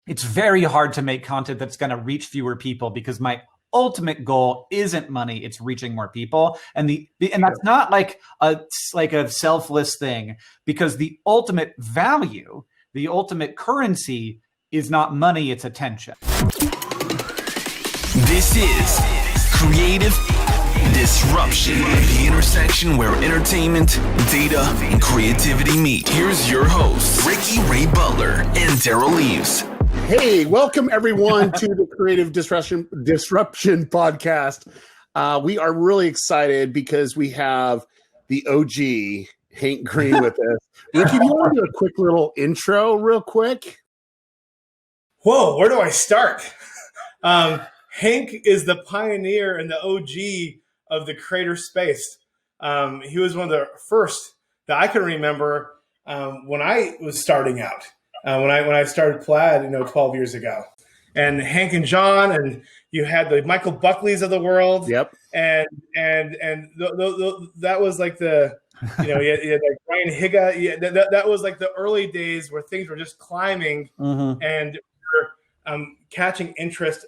it's very hard to make content that's going to reach fewer people because my ultimate goal isn't money, it's reaching more people. And that's not like a selfless thing, because the ultimate value, the ultimate currency is not money, it's attention. This is Creative Disruption, the intersection where entertainment, data, and creativity meet. Here's your hosts, Ricky Ray Butler and Derral Eves. Hey, welcome everyone to the Creative Disruption podcast. We are really excited because we have the OG Hank Green with us. Ricky, do you want to do a quick little intro real quick? Whoa, where do I start? Hank is the pioneer and the OG of the creator space. He was one of the first that I can remember when I was starting out. When I started Plaid, 12 years ago, and Hank and John, and you had the Michael Buckleys of the world. Yep. And that was like the, you had like Brian Higa. Yeah, that was like the early days where things were just climbing and catching interest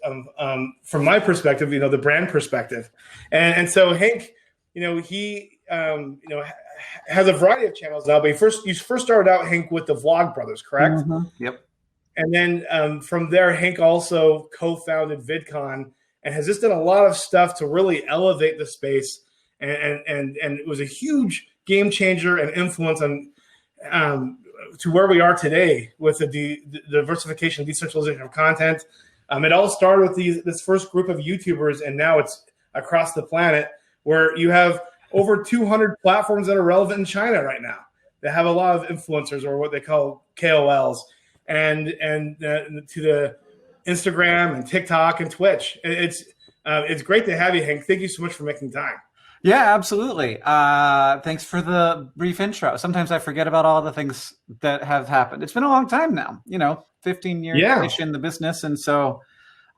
from my perspective, the brand perspective. And so Hank, he has a variety of channels now, but you first started out, Hank, with the Vlogbrothers, correct? Yep. And then from there, Hank also co-founded VidCon and has just done a lot of stuff to really elevate the space. And it was a huge game changer and influence on to where we are today with the diversification, decentralization of content. It all started with this first group of YouTubers, and now it's across the planet, where you have over 200 platforms that are relevant in China right now. They have a lot of influencers, or what they call KOLs, and to the Instagram and TikTok and Twitch. It's great to have you, Hank. Thank you so much for making time. Yeah, absolutely. Thanks for the brief intro. Sometimes I forget about all the things that have happened. It's been a long time now, 15 years in the business. And so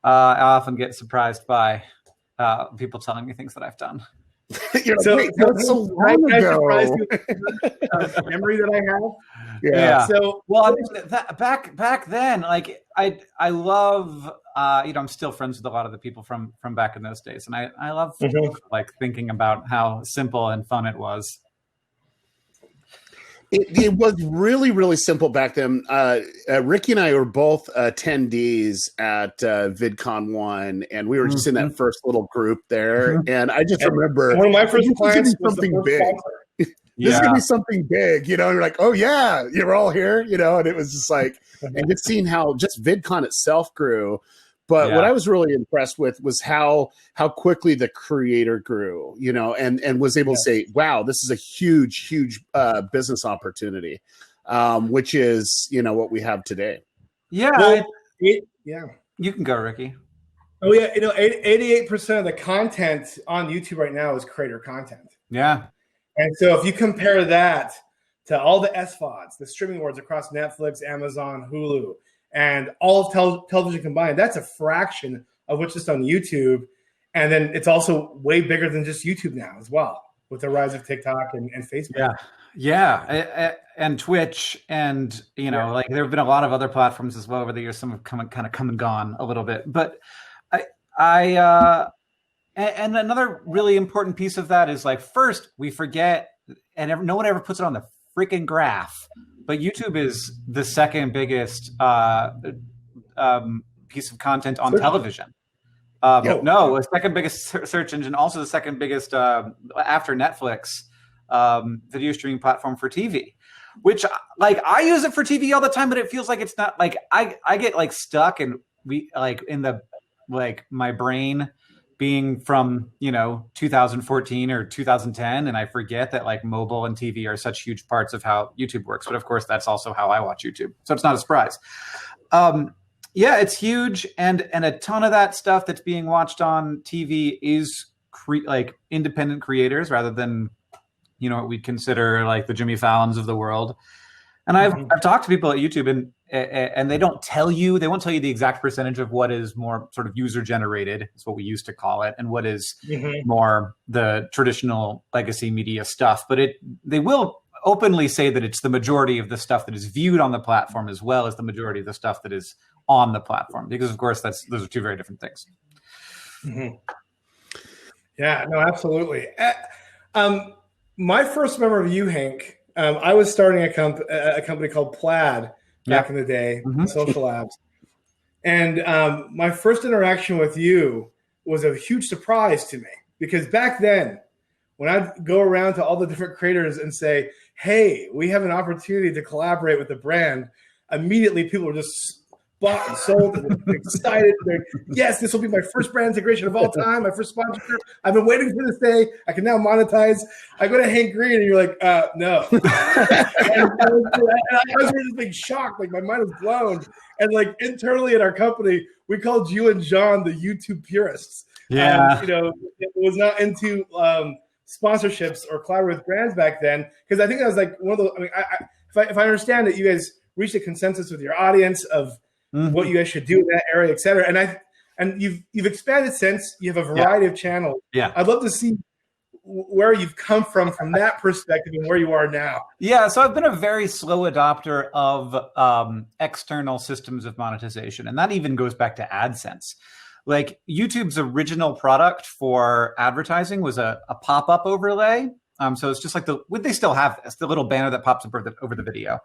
I often get surprised by people telling me things that I've done. That's so long ago. Memory that I have. Yeah. So, well, I mean, back then, like I love, I'm still friends with a lot of the people from back in those days, and I love like thinking about how simple and fun it was. It was really, really simple back then. Ricky and I were both attendees at VidCon 1, and we were just in that first little group there. And I just remember one of my first clients was something big. This is going to be something big, You're like, oh, yeah, you're all here, and it was just like, and just seeing how just VidCon itself grew. But what I was really impressed with was how quickly the creator grew, and was able to say, wow, this is a huge, huge business opportunity, which is, what we have today. Yeah. Well, You can go, Ricky. Oh, yeah. 88% of the content on YouTube right now is creator content. Yeah. And so if you compare that to all the SVODs, the streaming wars across Netflix, Amazon, Hulu, and all of television combined, that's a fraction of what's just on YouTube. And then it's also way bigger than just YouTube now as well, with the rise of TikTok and Facebook. Yeah. And Twitch, and, like there have been a lot of other platforms as well over the years. Some have come and gone a little bit. But and another really important piece of that is, like, first, we forget, and no one ever puts it on the freaking graph, but YouTube is the second biggest piece of content on television. No, the second biggest search engine, also the second biggest after Netflix video streaming platform for TV. Which, like, I use it for TV all the time, but it feels like it's not, like, I get like stuck in my brain being from 2014 or 2010, and I forget that, like, mobile and TV are such huge parts of how YouTube works. But of course, that's also how I watch YouTube, so it's not a surprise. It's huge, and a ton of that stuff that's being watched on TV is independent creators rather than what we'd consider like the Jimmy Fallons of the world. And I've talked to people at YouTube, and they won't tell you the exact percentage of what is more sort of user generated, is what we used to call it, and what is more the traditional legacy media stuff. But they will openly say that it's the majority of the stuff that is viewed on the platform, as well as the majority of the stuff that is on the platform, because of course those are two very different things. Mm-hmm. Yeah, no, absolutely. My first memory of you, Hank, I was starting a company called Plaid back in the day, social apps. And my first interaction with you was a huge surprise to me, because back then, when I'd go around to all the different creators and say, hey, we have an opportunity to collaborate with the brand, immediately people were just bought and sold and excited. Yes, this will be my first brand integration of all time, my first sponsorship. I've been waiting for this day. I can now monetize. I go to Hank Green and you're like, no. and I was just like shocked. Like my mind was blown. And like internally at our company, we called you and John the YouTube purists. Yeah. It was not into sponsorships or collaborate with brands back then. Because I think that was like one of the, I mean, if I understand it, you guys reached a consensus with your audience of what you guys should do in that area, et cetera. And you've expanded since. You have a variety of channels. Yeah. I'd love to see where you've come from that perspective and where you are now. Yeah, so I've been a very slow adopter of external systems of monetization, and that even goes back to AdSense. Like YouTube's original product for advertising was a pop-up overlay. So it's just like they still have this, the little banner that pops up over the video.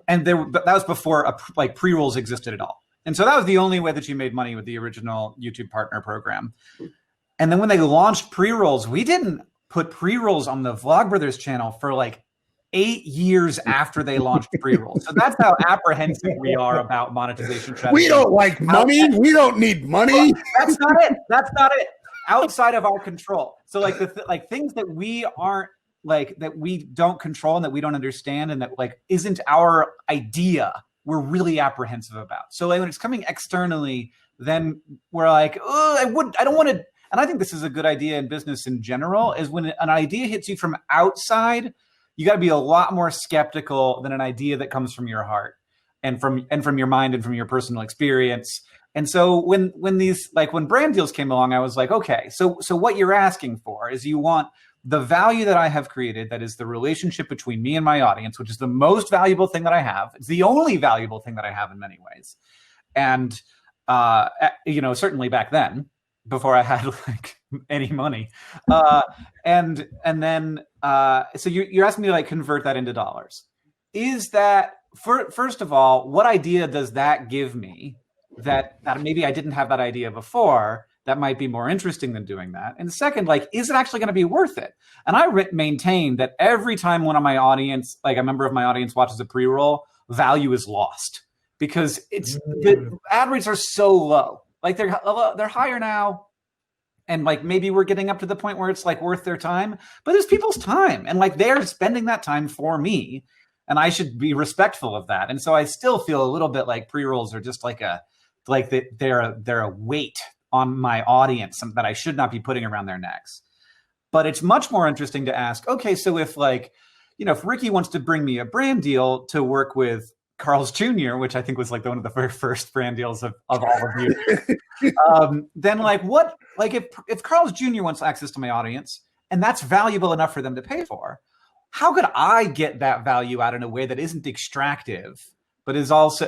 And that was before pre-rolls existed at all. And so that was the only way that you made money with the original YouTube partner program. And then when they launched pre-rolls, we didn't put pre-rolls on the Vlogbrothers channel for like 8 years after they launched pre-rolls. So that's how apprehensive we are about monetization strategy. We don't like money. We don't need money. That's not it. That's not it. Outside of our control. So like things that we aren't, like that we don't control and that we don't understand and that like isn't our idea, we're really apprehensive about. So like when it's coming externally, then we're like, I don't want to. And I think this is a good idea in business in general, is when an idea hits you from outside, you got to be a lot more skeptical than an idea that comes from your heart and from your mind and from your personal experience. And so when brand deals came along, I was like, okay, so what you're asking for is you want the value that I have created, that is the relationship between me and my audience, which is the most valuable thing that I have. It's the only valuable thing that I have in many ways. And, certainly back then, before I had like any money. And then, so you're asking me to like convert that into dollars. Is that, first of all, what idea does that give me that maybe I didn't have that idea before? That might be more interesting than doing that. And second, like, is it actually going to be worth it? And I maintain that every time one of my audience, like a member of my audience watches a pre-roll, value is lost because the ad rates are so low. Like they're higher now. And like, maybe we're getting up to the point where it's like worth their time, but it's people's time. And like, they're spending that time for me and I should be respectful of that. And so I still feel a little bit like pre-rolls are just they're a weight on my audience that I should not be putting around their necks. But it's much more interesting to ask, okay, so if if Ricky wants to bring me a brand deal to work with Carl's Jr., which I think was like one of the very first brand deals of all of you, then if Carl's Jr. wants access to my audience and that's valuable enough for them to pay for, how could I get that value out in a way that isn't extractive, but is also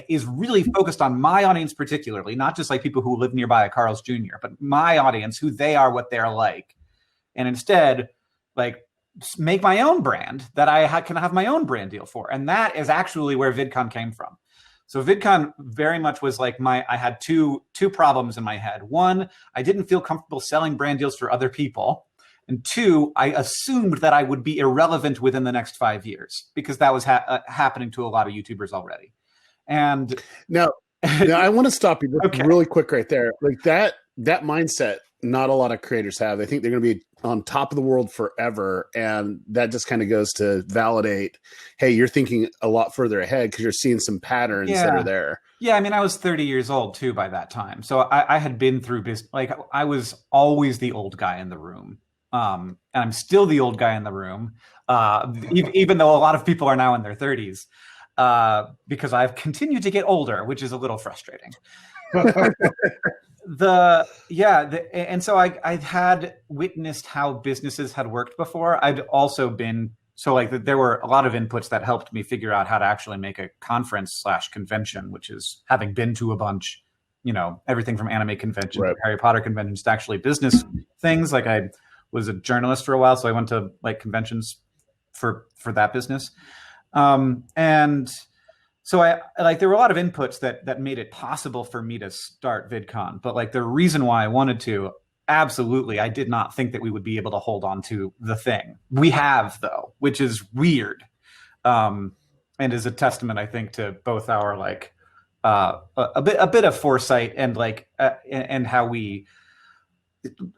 is really focused on my audience particularly, not just like people who live nearby at Carl's Jr., but my audience, who they are, what they're like. And instead, like, make my own brand that I can have my own brand deal for. And that is actually where VidCon came from. So VidCon very much was like I had two problems in my head. One, I didn't feel comfortable selling brand deals for other people. And two, I assumed that I would be irrelevant within the next 5 years because that was happening to a lot of YouTubers already. And now I want to stop you really quick right there. Like that mindset, not a lot of creators have. They think they're going to be on top of the world forever. And that just kind of goes to validate, hey, you're thinking a lot further ahead because you're seeing some patterns that are there. Yeah, I mean, I was 30 years old too by that time. So I had been through business. Like I was always the old guy in the room. And I'm still the old guy in the room, even though a lot of people are now in their 30s, because I've continued to get older, which is a little frustrating. And so I had witnessed how businesses had worked before. I'd also been so like there were a lot of inputs that helped me figure out how to actually make a conference/convention, which is having been to a bunch, everything from anime conventions, to Harry Potter conventions, to actually business things. Like I was a journalist for a while, so I went to like conventions for that business. And so I like, there were a lot of inputs that made it possible for me to start VidCon, but like the reason why I wanted to, absolutely, I did not think that we would be able to hold on to the thing we have, though, which is weird, and is a testament, I think, to both our like a bit of foresight and like and how we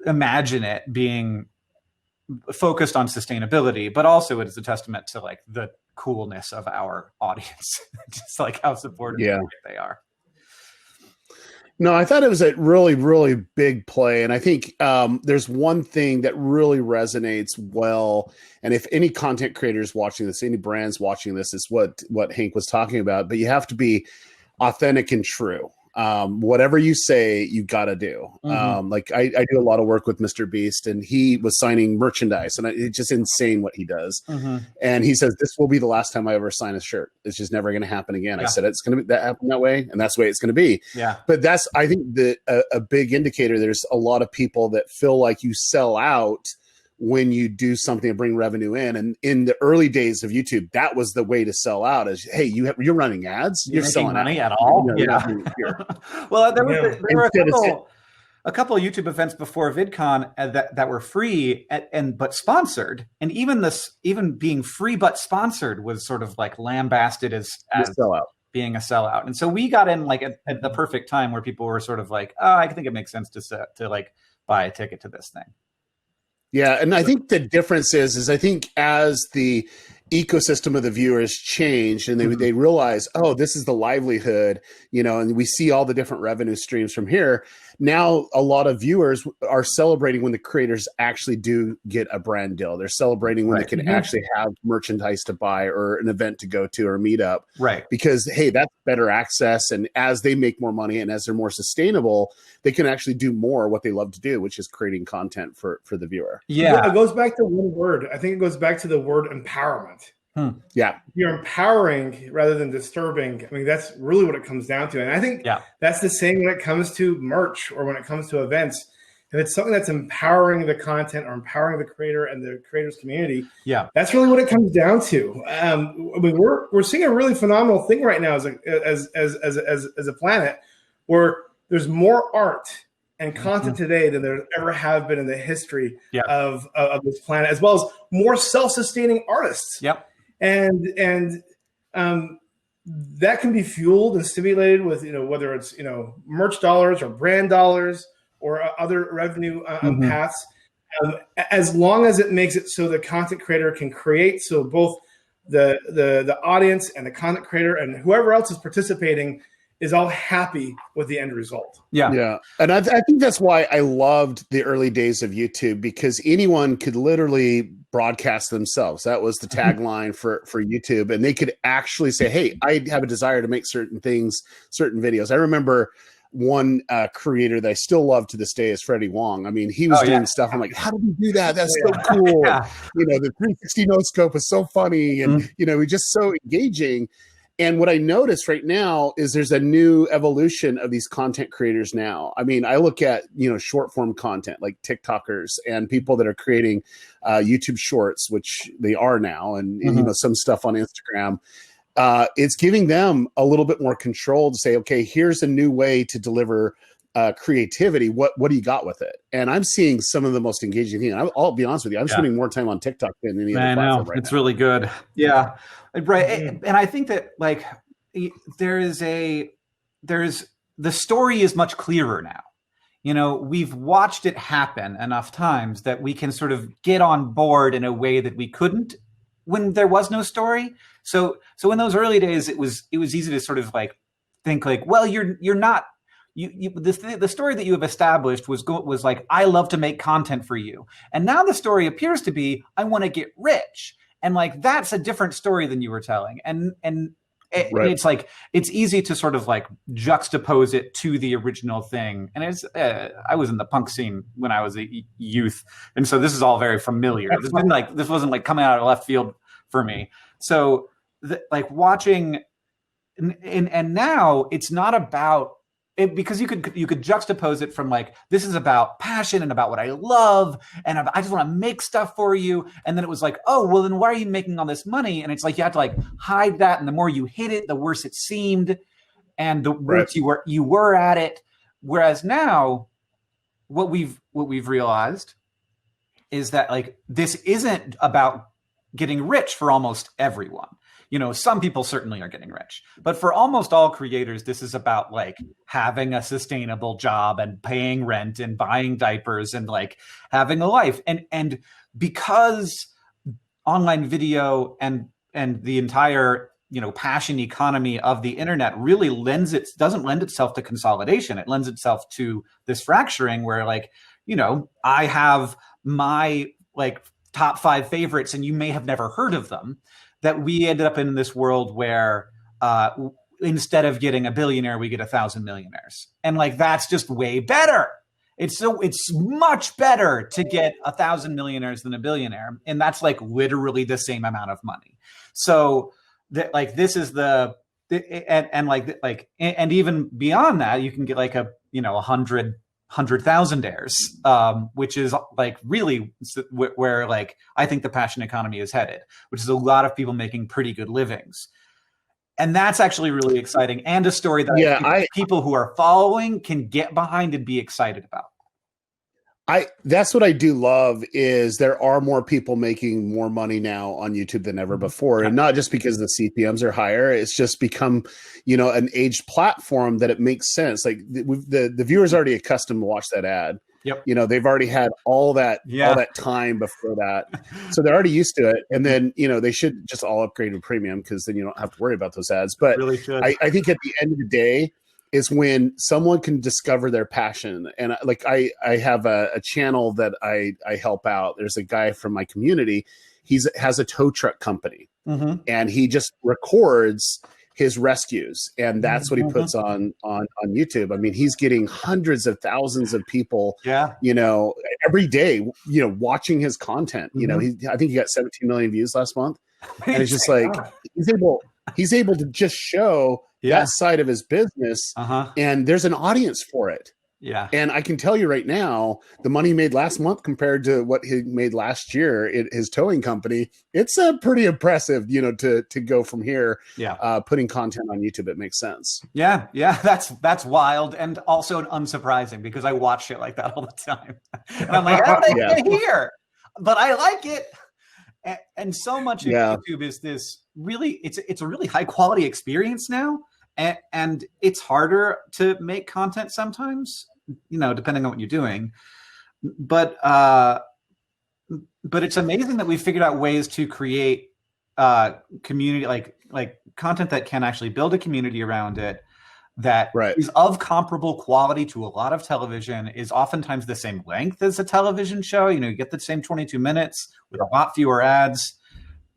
imagine it being focused on sustainability, but also it is a testament to like the coolness of our audience, just like how supportive they are. No, I thought it was a really, really big play. And I think there's one thing that really resonates well. And if any content creators watching this, any brands watching this, is what Hank was talking about. But you have to be authentic and true. Whatever you say, you got to do. Like I do a lot of work with Mr. Beast, and he was signing merchandise, and it's just insane what he does. And he says, this will be the last time I ever sign a shirt. It's just never going to happen again. I said, it's going to be that happen that way. And that's the way it's going to be. But that's, I think, a big indicator. There's a lot of people that feel like you sell out when you do something to bring revenue in. And in the early days of YouTube, that was the way to sell out, is, hey, you're running ads, you're selling money out. at all. Well, there were a couple of YouTube events before VidCon that were free but sponsored. And even being free but sponsored was sort of like lambasted as sellout, being a sellout. And so we got in like at the perfect time where people were sort of like, oh, I think it makes sense to like buy a ticket to this thing. Yeah, and I think the difference is I think as the ecosystem of the viewers changed and they realize, oh, this is the livelihood, and we see all the different revenue streams from here. Now, a lot of viewers are celebrating when the creators actually do get a brand deal. They're celebrating when they can actually have merchandise to buy or an event to go to or meet up. Right. Because, hey, that's better access. And as they make more money and as they're more sustainable, they can actually do more what they love to do, which is creating content for the viewer. Yeah. It goes back to one word. I think it goes back to the word empowerment. Yeah. You're empowering rather than disturbing. I mean, that's really what it comes down to. And I think that's the same when it comes to merch or when it comes to events. If it's something that's empowering the content or empowering the creator and the creators community, that's really what it comes down to. I mean, we're seeing a really phenomenal thing right now as a planet, where there's more art and content today than there ever have been in the history of this planet, as well as more self-sustaining artists. And that can be fueled and stimulated with, whether it's, merch dollars or brand dollars or other revenue paths, as long as it makes it so the content creator can create. So both the audience and the content creator and whoever else is participating is all happy with the end result. Yeah. And I think that's why I loved the early days of YouTube, because anyone could literally broadcast themselves. That was the tagline for YouTube. And they could actually say, hey, I have a desire to make certain things, certain videos. I remember one creator that I still love to this day is Freddie Wong. I mean, he was doing stuff. I'm like, how did he do that? That's so cool. The 360 no scope was so funny. And, he's just so engaging. And what I notice right now is there's a new evolution of these content creators now. I mean, I look at, short form content like TikTokers and people that are creating YouTube shorts, which they are now, and some stuff on Instagram. It's giving them a little bit more control to say, okay, here's a new way to deliver creativity. What do you got with it? And I'm seeing some of the most engaging things. I'll be honest with you. I'm spending more time on TikTok than any other platform right now. It's really good. Yeah. Right. And I think that like the story is much clearer now. We've watched it happen enough times that we can sort of get on board in a way that we couldn't when there was no story. So in those early days, it was easy to sort of like think like, well, you're not, the story that you have established was like, I love to make content for you. And now the story appears to be, I want to get rich. And like, that's a different story than you were telling. And it's like, it's easy to sort of like juxtapose it to the original thing. And I was in the punk scene when I was a youth. And so this is all very familiar. This wasn't like coming out of left field for me. So like watching, and now it's not about it, because you could juxtapose it from like, this is about passion and about what I love, and I just want to make stuff for you. And then it was like, oh, well, then why are you making all this money? And it's like, you have to like hide that. And the more you hid it, the worse it seemed. And the worse you were at it. Whereas now what we've realized is that like, this isn't about getting rich for almost everyone. You know, some people certainly are getting rich, but for almost all creators, this is about like having a sustainable job and paying rent and buying diapers and like having a life. And because online video and the entire, you know, passion economy of the internet really doesn't lend itself to consolidation. It lends itself to this fracturing where like, you know, I have my like top 5 favorites and you may have never heard of them. That we ended up in this world where instead of getting a billionaire, we get 1,000 millionaires. And like, that's just way better. It's much better to get 1,000 millionaires than a billionaire. And that's like literally the same amount of money. So that like, this is and even beyond that, you can get like a, you know, 100,000-aires, which is like really where like I think the passion economy is headed, which is a lot of people making pretty good livings. And that's actually really exciting, and a story that people who are following can get behind and be excited about. That's what I do love is there are more people making more money now on YouTube than ever before. And not just because the CPMs are higher, it's just become, you know, an aged platform that it makes sense. Like the viewers already accustomed to watch that ad. Yep. You know, they've already had all that time before that. So they're already used to it. And then, you know, they should just all upgrade to premium, because then you don't have to worry about those ads. But really should. I think at the end of the day, is when someone can discover their passion. And like, I have a channel that I help out. There's a guy from my community. He has a tow truck company, and he just records his rescues. And that's what he puts on YouTube. I mean, he's getting hundreds of thousands of people, you know, every day, you know, watching his content. You know, I think he got 17 million views last month. And it's just like, he's able to just show that side of his business, and there's an audience for it. Yeah. And I can tell you right now, the money he made last month compared to what he made last year at his towing company, it's pretty impressive, you know, to go from here, putting content on YouTube. It makes sense. Yeah. Yeah. That's wild. And also unsurprising, because I watch shit like that all the time. And I'm like, how did I get here? But I like it. And so much of YouTube is this really, it's a really high quality experience now. And it's harder to make content sometimes, you know, depending on what you're doing. But it's amazing that we figured out ways to create community, like content that can actually build a community around it, that is of comparable quality to a lot of television, is oftentimes the same length as a television show. You know, you get the same 22 minutes with a lot fewer ads.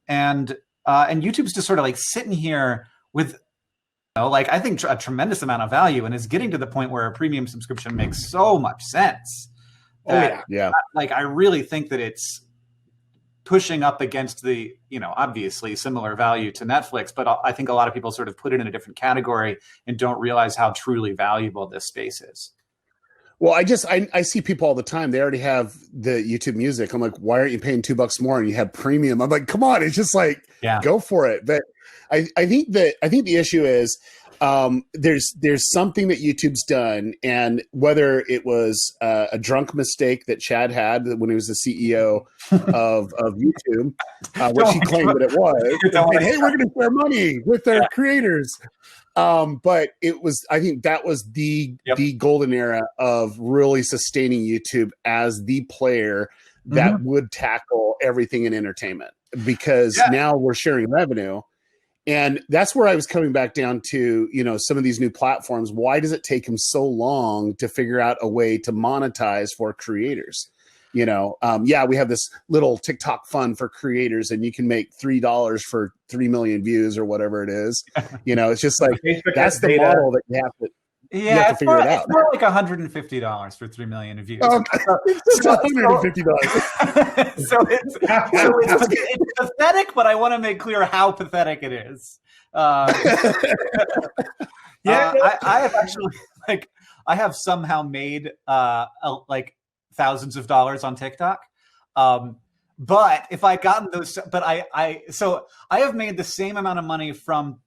And YouTube's just sort of like sitting here with, like, I think a tremendous amount of value, and is getting to the point where a premium subscription makes so much sense. Like, I really think that it's pushing up against the, you know, obviously similar value to Netflix, but I think a lot of people sort of put it in a different category and don't realize how truly valuable this space is. Well, I see people all the time. They already have the YouTube Music. I'm like, why aren't you paying $2 more and you have premium? I'm like, come on, it's just like, go for it. But I think the issue is there's something that YouTube's done, and whether it was a drunk mistake that Chad had when he was the CEO of YouTube, which he claimed that it was, and, hey, we're going to share money with our creators. But it was, I think that was the golden era of really sustaining YouTube as the player that would tackle everything in entertainment, because now we're sharing revenue. And that's where I was coming back down to, you know, some of these new platforms. Why does it take them so long to figure out a way to monetize for creators? You know, we have this little TikTok fund for creators, and you can make $3 for 3 million views or whatever it is. You know, it's just like, that's the model that You have to figure it out. It's more like $150 for 3 million views. It's $150. So it's pathetic, but I want to make clear how pathetic it is. I have actually I have somehow made like thousands of dollars on TikTok. But if I gotten those, but I have made the same amount of money from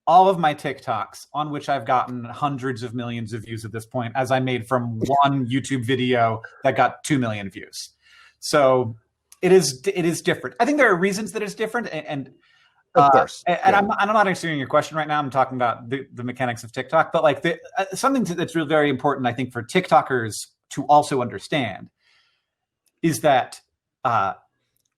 all of my TikToks, on which I've gotten hundreds of millions of views at this point, as I made from one YouTube video that got 2 million views. So it is different. I think there are reasons that it's different, and of course. And I'm not answering your question right now. I'm talking about the mechanics of TikTok, but like something that's really very important, I think, for TikTokers to also understand is that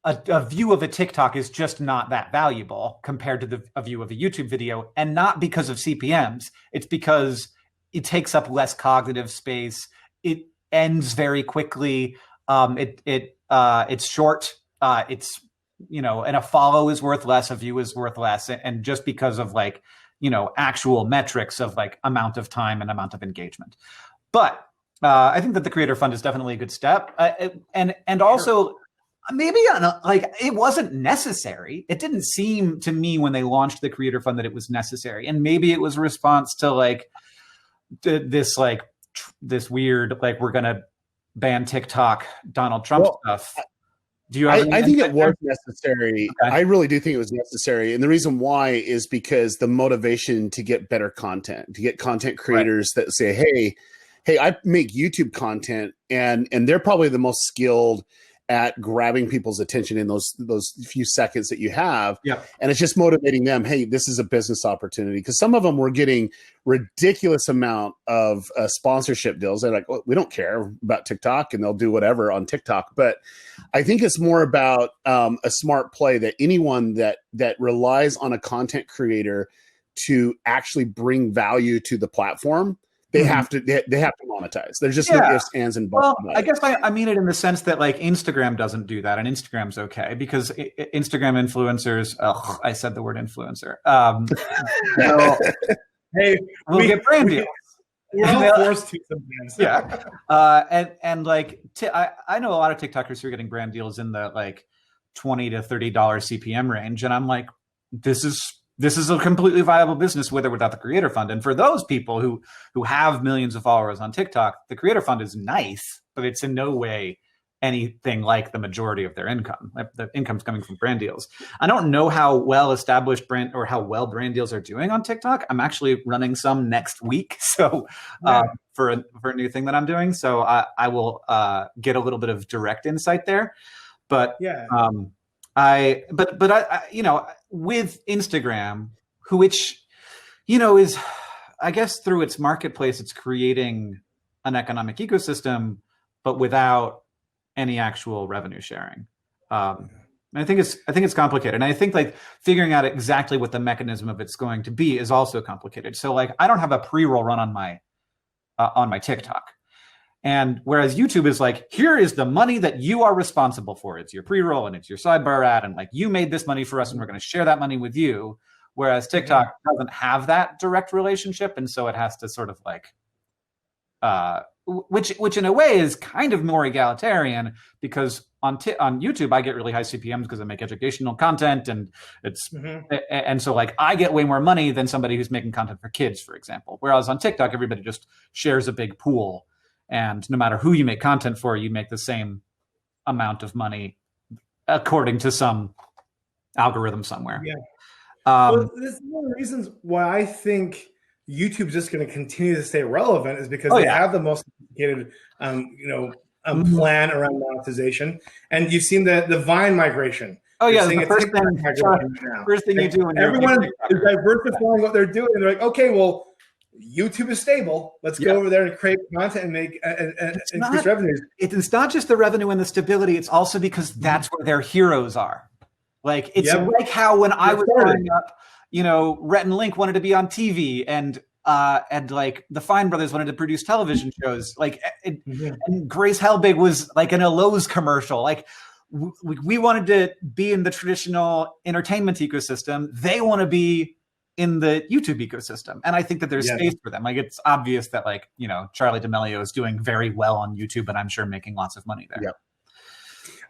a view of a TikTok is just not that valuable compared to a view of a YouTube video, and not because of CPMs. It's because it takes up less cognitive space. It ends very quickly. It's short. It's, and a follow is worth less, a view is worth less, and just because of actual metrics of like amount of time and amount of engagement. But I think that the Creator Fund is definitely a good step, and also. Maybe it wasn't necessary. It didn't seem to me when they launched the Creator Fund that it was necessary, and maybe it was a response to this weird we're gonna ban TikTok Donald Trump stuff. Do you? I think it was necessary. Okay. I really do think it was necessary, and the reason why is because the motivation to get better content, to get content creators that say, "Hey, I make YouTube content," and they're probably the most skilled at grabbing people's attention in those few seconds that you have. Yeah. And it's just motivating them. Hey, this is a business opportunity. Because some of them were getting ridiculous amount of sponsorship deals. They're like, well, we don't care about TikTok, and they'll do whatever on TikTok. But I think it's more about a smart play that anyone that relies on a content creator to actually bring value to the platform, they have to monetize. There's just no ifs, ands, and buts. Well, I guess I mean it in the sense that Instagram doesn't do that, and Instagram's okay because Instagram influencers. Oh, I said the word influencer. Hey, we'll get brand deals. We're all forced to sometimes. Yeah, I know a lot of TikTokers who are getting brand deals in the $20 to $30 CPM range, and I'm like, this is a completely viable business with or without the Creator Fund. And for those people who have millions of followers on TikTok, the Creator Fund is nice, but it's in no way anything like the majority of their income. The income's coming from brand deals. I don't know how well established brand brand deals are doing on TikTok. I'm actually running some next week. So for a new thing that I'm doing. So I will get a little bit of direct insight there. But I with Instagram, which is, I guess, through its marketplace, it's creating an economic ecosystem, but without any actual revenue sharing. I think it's complicated, and I think figuring out exactly what the mechanism of it's going to be is also complicated. So I don't have a pre-roll run on my TikTok. And whereas YouTube is here is the money that you are responsible for. It's your pre-roll and it's your sidebar ad, and you made this money for us, and we're going to share that money with you. Whereas TikTok doesn't have that direct relationship, and so it has to sort of which in a way is kind of more egalitarian, because on YouTube I get really high CPMs because I make educational content, and it's and so I get way more money than somebody who's making content for kids, for example. Whereas on TikTok everybody just shares a big pool. And no matter who you make content for, you make the same amount of money according to some algorithm somewhere. Yeah. Well, this is one of the reasons why I think YouTube's just going to continue to stay relevant is because they have the most sophisticated, plan around monetization. And you've seen the Vine migration. Oh yeah, the first thing you do when everyone is diversifying what they're doing. They're like, okay, well, YouTube is stable. Let's go over there and create content and make and increase revenues. It's not just the revenue and the stability. It's also because that's where their heroes are. It's like how when I was growing up, Rhett and Link wanted to be on TV, and the Fine Brothers wanted to produce television shows. And Grace Helbig was in a Lowe's commercial. We wanted to be in the traditional entertainment ecosystem. They want to be in the YouTube ecosystem. And I think that there's space for them. Like, it's obvious that, like, you know, Charlie D'Amelio is doing very well on YouTube, and I'm sure making lots of money there. Yep.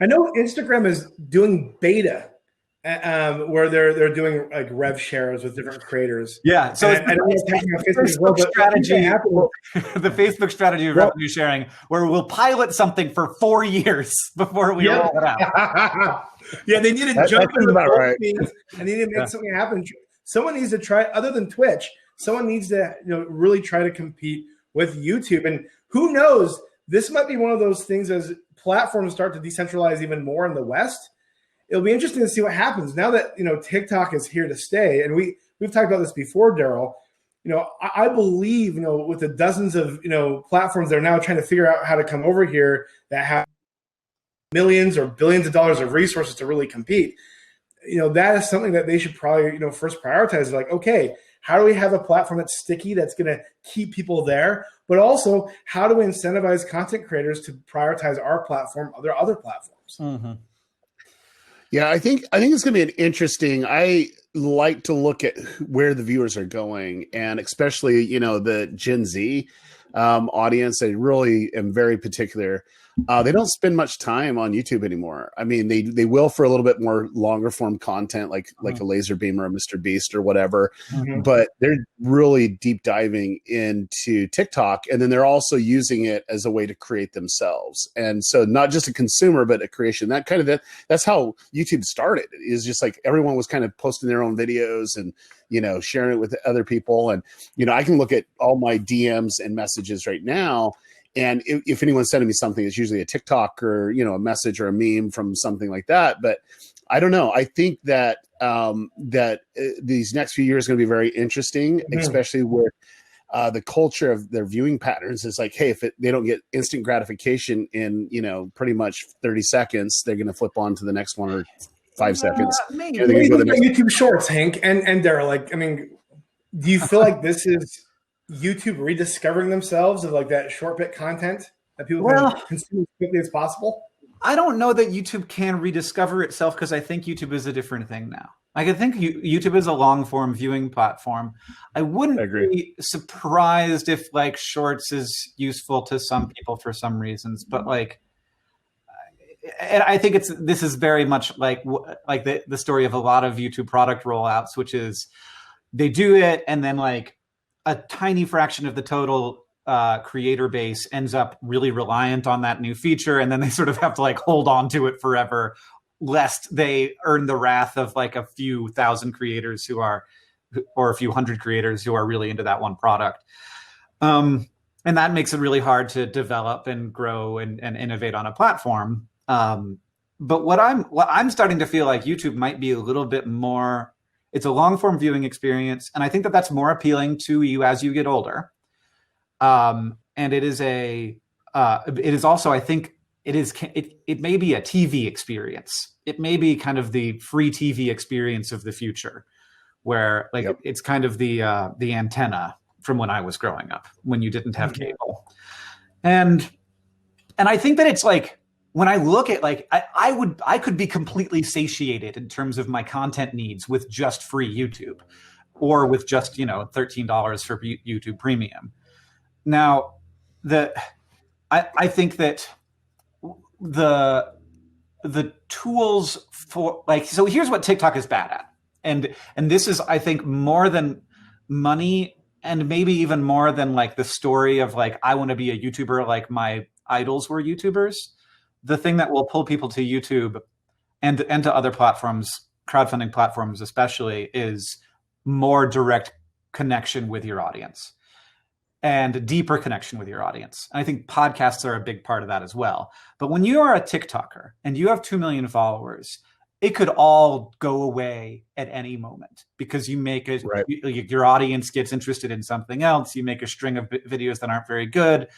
I know Instagram is doing beta where they're doing like rev shares with different creators. Yeah. So it's the Facebook strategy, the Facebook strategy of revenue sharing, where we'll pilot something for 4 years before we roll it out. Yeah, they need to jump into the right. and they need to make something happen. Someone needs to try, other than Twitch, someone needs to, you know, really try to compete with YouTube. And who knows, this might be one of those things as platforms start to decentralize even more in the West. It'll be interesting to see what happens now that, you know, TikTok is here to stay. And we've talked about this before, Derral. You know, I believe, you know, with the dozens of, you know, platforms that are now trying to figure out how to come over here that have millions or billions of dollars of resources to really compete, you know, that is something that they should probably, you know, first prioritize. Like, okay, how do we have a platform that's sticky, that's going to keep people there? But also, how do we incentivize content creators to prioritize our platform, other platforms? Mm-hmm. Yeah, I think it's going to be an interesting. I like to look at where the viewers are going, and especially, you know, the Gen Z audience. I really am very particular. They don't spend much time on YouTube anymore. I mean, they will for a little bit more longer form content, like a Laser Beam or a Mr. Beast or whatever. Mm-hmm. But they're really deep diving into TikTok, and then they're also using it as a way to create themselves. And so, not just a consumer, but a creation. That's how YouTube started. Is just like everyone was kind of posting their own videos and, you know, sharing it with other people. And, you know, I can look at all my DMs and messages right now. And if anyone's sending me something, it's usually a TikTok or, you know, a message or a meme from something like that. But I don't know. I think that these next few years are going to be very interesting, especially where the culture of their viewing patterns is like, hey, if they don't get instant gratification in, you know, pretty much 30 seconds, they're going to flip on to the next one or 5 seconds. Maybe. YouTube Shorts, Hank and Derral. Like, I mean, do you feel like this is YouTube rediscovering themselves of like that short bit content that people can consume as quickly as possible? I don't know that YouTube can rediscover itself, because I think YouTube is a different thing now. Like, I think YouTube is a long form viewing platform. I wouldn't be surprised if like Shorts is useful to some people for some reasons, but like, and I think this is very much like the story of a lot of YouTube product rollouts, which is they do it and then like a tiny fraction of the total creator base ends up really reliant on that new feature, and then they sort of have to like hold on to it forever, lest they earn the wrath of like a few thousand creators or a few hundred creators who are really into that one product. And that makes it really hard to develop and grow and innovate on a platform. But what I'm starting to feel like YouTube might be a little bit more. It's a long form viewing experience, and I think that that's more appealing to you as you get older. And it is also, I think it may be a TV experience. It may be kind of the free TV experience of the future, where like it's kind of the antenna from when I was growing up, when you didn't have cable. And I think that it's like, when I look at like, I could be completely satiated in terms of my content needs with just free YouTube, or with just, you know, $13 for YouTube Premium. Now, I think that the tools for like, so here's what TikTok is bad at, and this is, I think, more than money, and maybe even more than like the story of like, I want to be a YouTuber like my idols were YouTubers. The thing that will pull people to YouTube and to other platforms, crowdfunding platforms especially, is more direct connection with your audience and deeper connection with your audience. And I think podcasts are a big part of that as well. But when you are a TikToker and you have 2 million followers, it could all go away at any moment, because you make your audience gets interested in something else. You make a string of videos that aren't very good.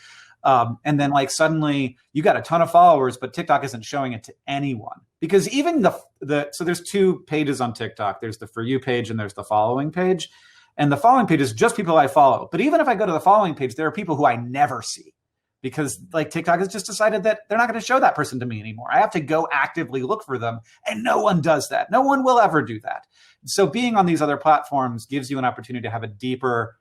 And then like suddenly you got a ton of followers, but TikTok isn't showing it to anyone, because even so there's 2 pages on TikTok. There's the For You page and there's the following page. And the following page is just people I follow. But even if I go to the following page, there are people who I never see. because like TikTok has just decided that they're not going to show that person to me anymore. I have to go actively look for them, and no one does that. No one will ever do that. So being on these other platforms gives you an opportunity to have a deeper,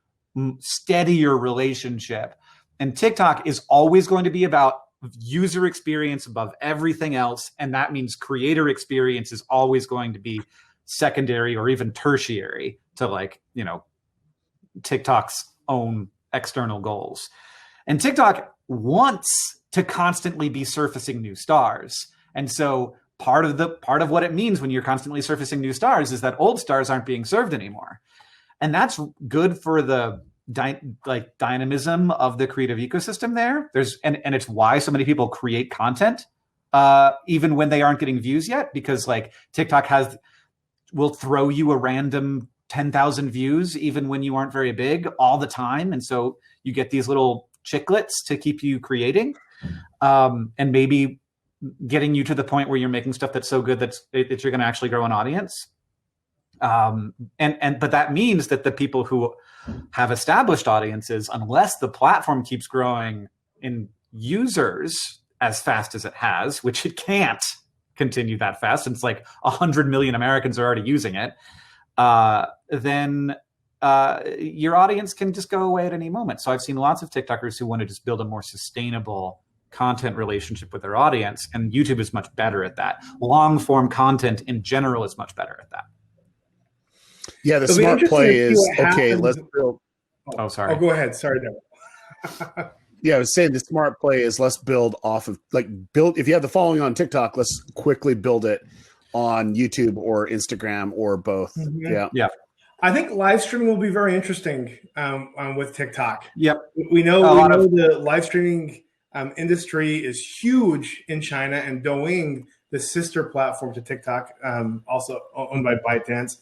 steadier relationship. And TikTok is always going to be about user experience above everything else. And that means creator experience is always going to be secondary or even tertiary to like, you know, TikTok's own external goals. And TikTok wants to constantly be surfacing new stars. And so part of what it means when you're constantly surfacing new stars is that old stars aren't being served anymore. And that's good for the dynamism of the creative ecosystem there. And it's why so many people create content even when they aren't getting views yet, because like TikTok will throw you a random 10,000 views even when you aren't very big all the time. And so you get these little chiclets to keep you creating, and maybe getting you to the point where you're making stuff that's so good that you're going to actually grow an audience. But that means that the people who have established audiences, unless the platform keeps growing in users as fast as it has, which it can't continue that fast, since like 100 million Americans are already using it, then your audience can just go away at any moment. So I've seen lots of TikTokers who want to just build a more sustainable content relationship with their audience, and YouTube is much better at that. Long form content in general is much better at that. Yeah, the smart play is, okay, let's build. Oh, sorry. Oh, go ahead. Sorry, Derral. Yeah, I was saying the smart play is let's build off of, if you have the following on TikTok, let's quickly build it on YouTube or Instagram or both. Mm-hmm. Yeah. I think live streaming will be very interesting with TikTok. Yep. We know the live streaming industry is huge in China, and Douyin, the sister platform to TikTok, also owned by ByteDance.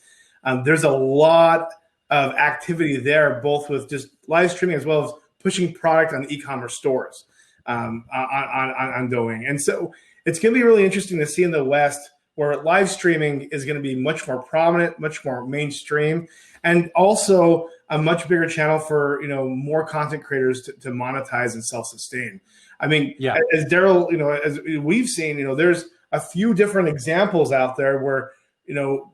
There's a lot of activity there, both with just live streaming as well as pushing product on e-commerce stores on Douyin. And so it's going to be really interesting to see in the West where live streaming is going to be much more prominent, much more mainstream, and also a much bigger channel for, more content creators to monetize and self-sustain. I mean, as Derral, as we've seen, there's a few different examples out there where,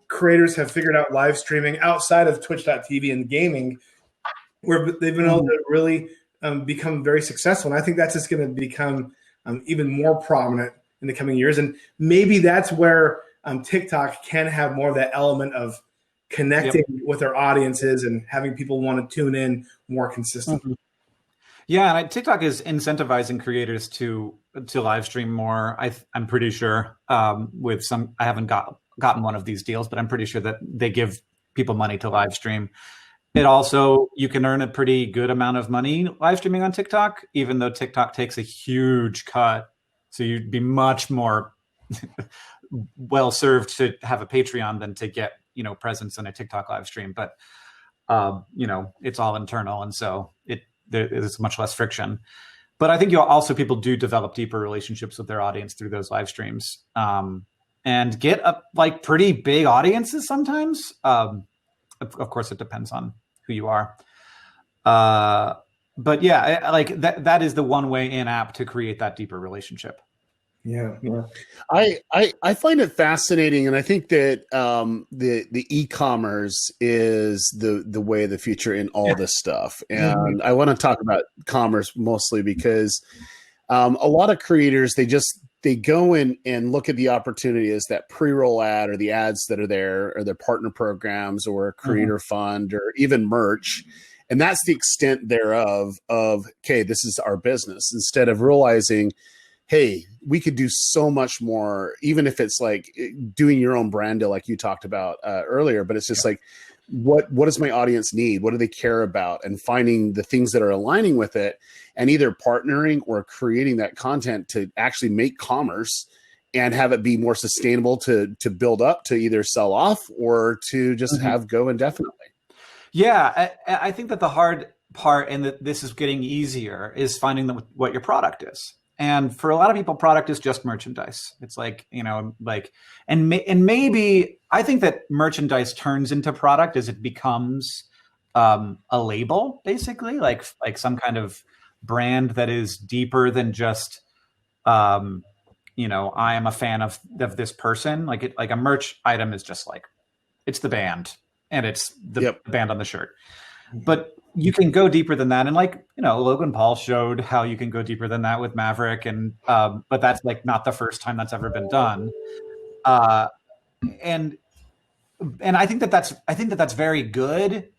creators have figured out live streaming outside of Twitch.tv and gaming, where they've been able to really become very successful. And I think that's just going to become even more prominent in the coming years. And maybe that's where TikTok can have more of that element of connecting with their audiences and having people want to tune in more consistently. Mm-hmm. Yeah, and TikTok is incentivizing creators to live stream more. I'm pretty sure with some, I haven't gotten one of these deals, but I'm pretty sure that they give people money to live stream. It also, you can earn a pretty good amount of money live streaming on TikTok, even though TikTok takes a huge cut. So you'd be much more well served to have a Patreon than to get, presence in a TikTok live stream. But, it's all internal. And so there's much less friction. But I think people do develop deeper relationships with their audience through those live streams, and get pretty big audiences sometimes. Of course, it depends on who you are. But yeah, that is the one way in app to create that deeper relationship. Yeah. I find it fascinating, and I think that the e-commerce is the way of the future in all this stuff. And I want to talk about commerce mostly because a lot of creators, they go in and look at the opportunity as that pre-roll ad or the ads that are there, or their partner programs or a creator fund or even merch. And that's the extent thereof of, okay, this is our business, instead of realizing, hey, we could do so much more, even if it's like doing your own brand deal, like you talked about earlier. But it's just like, what does my audience need? What do they care about? And finding the things that are aligning with it, and either partnering or creating that content to actually make commerce and have it be more sustainable to build up, to either sell off or to just have go indefinitely. Yeah, I think that the hard part, and that this is getting easier, is finding what your product is. And for a lot of people, product is just merchandise. It's and maybe I think that merchandise turns into product as it becomes a label, basically, like some kind of brand that is deeper than just, you know, I am a fan of this person. Like a merch item is just like, it's the band and it's the band on the shirt. But you can go deeper than that. And like, you know, Logan Paul showed how you can go deeper than that with Maverick. And, but that's like not the first time that's ever been done. And I think that's very good,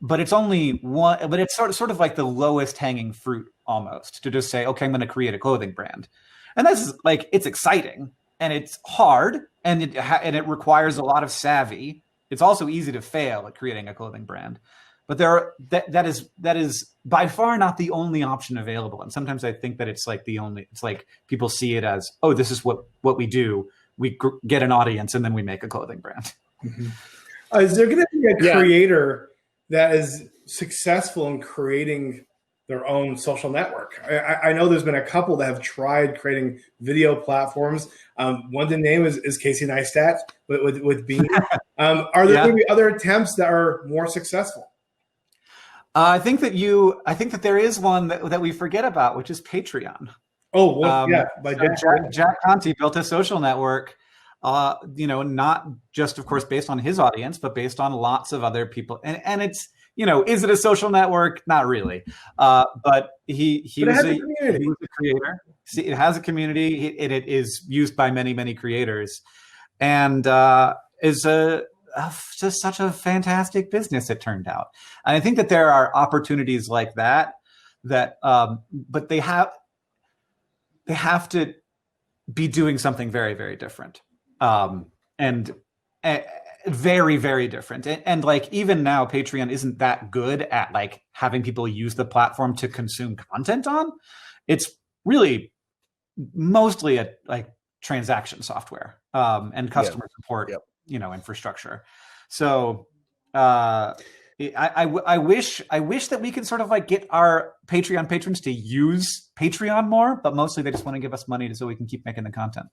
but it's only one, but it's sort of like the lowest hanging fruit almost, to just say, okay, I'm going to create a clothing brand. And this is like, it's exciting and it's hard and it requires a lot of savvy. It's also easy to fail at creating a clothing brand. But that is by far not the only option available. And sometimes I think that it's like it's like people see it as, oh, this is what we do. We get an audience and then we make a clothing brand. Mm-hmm. Is there going to be a creator that is successful in creating their own social network? I know there's been a couple that have tried creating video platforms. One to name is Casey Neistat with Bean. Are there going to be other attempts that are more successful? I think that there is one that we forget about, which is Patreon. Oh, well, by Jack Conte built a social network, you know, not just, of course, based on his audience, but based on lots of other people. And it's, you know, is it a social network? Not really. But he was a creator. See, it has a community. It is used by many, many creators, and is just such a fantastic business, it turned out. And I think that there are opportunities like that, but they have to be doing something very, very different. And very, very different. And like, even now, Patreon isn't that good at like having people use the platform to consume content on. It's really mostly a like transaction software, and customer support, you know, infrastructure. So I wish that we could sort of like get our Patreon patrons to use Patreon more, but mostly they just want to give us money so we can keep making the content.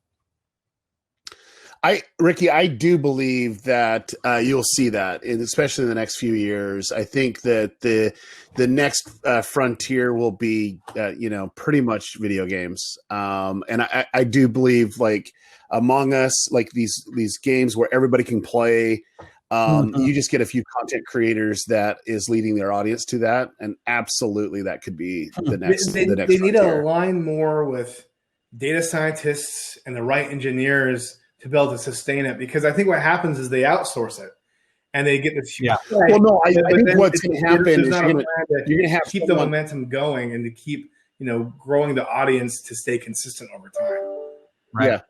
Ricky, I do believe that you'll see that, and especially in the next few years. I think that the next frontier will be, you know, pretty much video games. And I do believe, like, Among Us, like these games where everybody can play. You just get a few content creators that is leading their audience to that, and absolutely that could be the next. They need frontier. To align more with data scientists and the right engineers to be able to sustain it, because I think what happens is they outsource it and they get this. Well, no, I think what's going to happen is you're going to have to keep the momentum going and to keep, you know, growing the audience to stay consistent over time. Right. Yeah.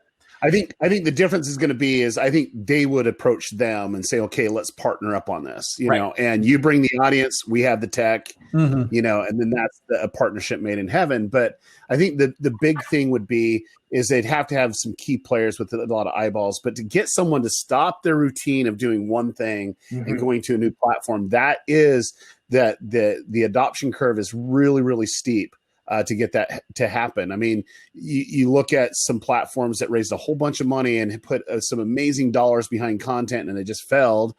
I think the difference is going to be is I think they would approach them and say, okay, let's partner up on this, you know, and you bring the audience, we have the tech, you know, and then that's a partnership made in heaven. But I think the big thing would be is they'd have to have some key players with a lot of eyeballs, but to get someone to stop their routine of doing one thing and going to a new platform, that is that the adoption curve is really, really steep. To get that to happen. I mean, you look at some platforms that raised a whole bunch of money and put some amazing dollars behind content, and they just failed,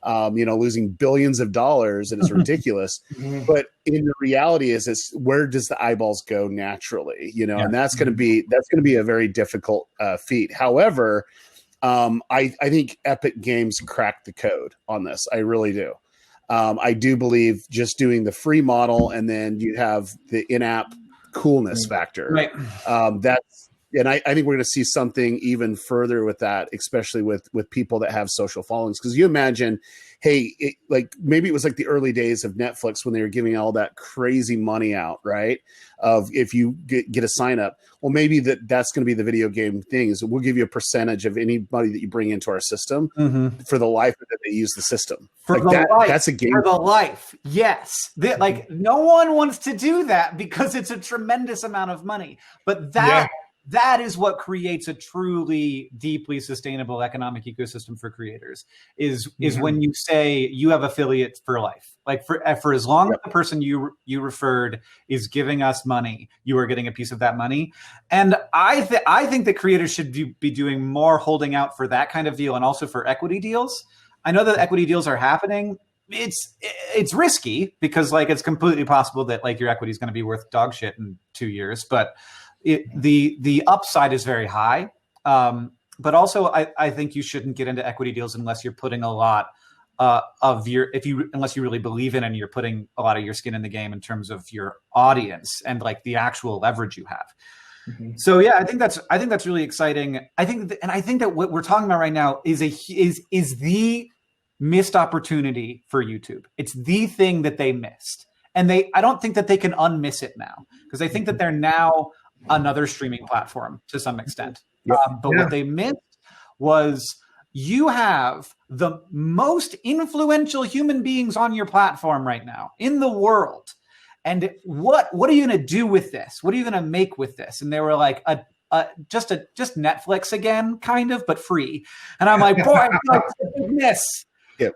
you know, losing billions of dollars, and it's ridiculous. But in the reality is where does the eyeballs go naturally, you know, and that's going to be a very difficult feat. However, I think Epic Games cracked the code on this. I really do. I do believe just doing the free model and then you have the in-app coolness factor. Right. And I think we're going to see something even further with that, especially with people that have social followings. Because you imagine, hey, like maybe it was like the early days of Netflix when they were giving all that crazy money out, right? Of if you get a sign up, well, maybe that's going to be the video game thing. Is we'll give you a percentage of anybody that you bring into our system for the life that they use the system. For like the life, that's a game for the life. Yes, like no one wants to do that because it's a tremendous amount of money. But that is what creates a truly deeply sustainable economic ecosystem for creators is when you say you have affiliates for life. Like for as long as the person you referred is giving us money, you are getting a piece of that money. And I think that creators should be doing more holding out for that kind of deal and also for equity deals. I know that equity deals are happening. it's risky because like it's completely possible that like your equity is going to be worth dog shit in 2 years, but the upside is very high. But also I think you shouldn't get into equity deals unless you're putting a lot unless you really believe in it and you're putting a lot of your skin in the game in terms of your audience and like the actual leverage you have. Mm-hmm. So yeah, I think that's really exciting. I think that what we're talking about right now is the missed opportunity for YouTube. It's the thing that they missed. And I don't think that they can unmiss it now because I think that they're now another streaming platform to some extent. What they missed was you have the most influential human beings on your platform right now in the world. And what are you going to do with this? What are you going to make with this? And they were like, just Netflix again, kind of, but free. And I'm like, boy, I feel like it's a miss. Yep.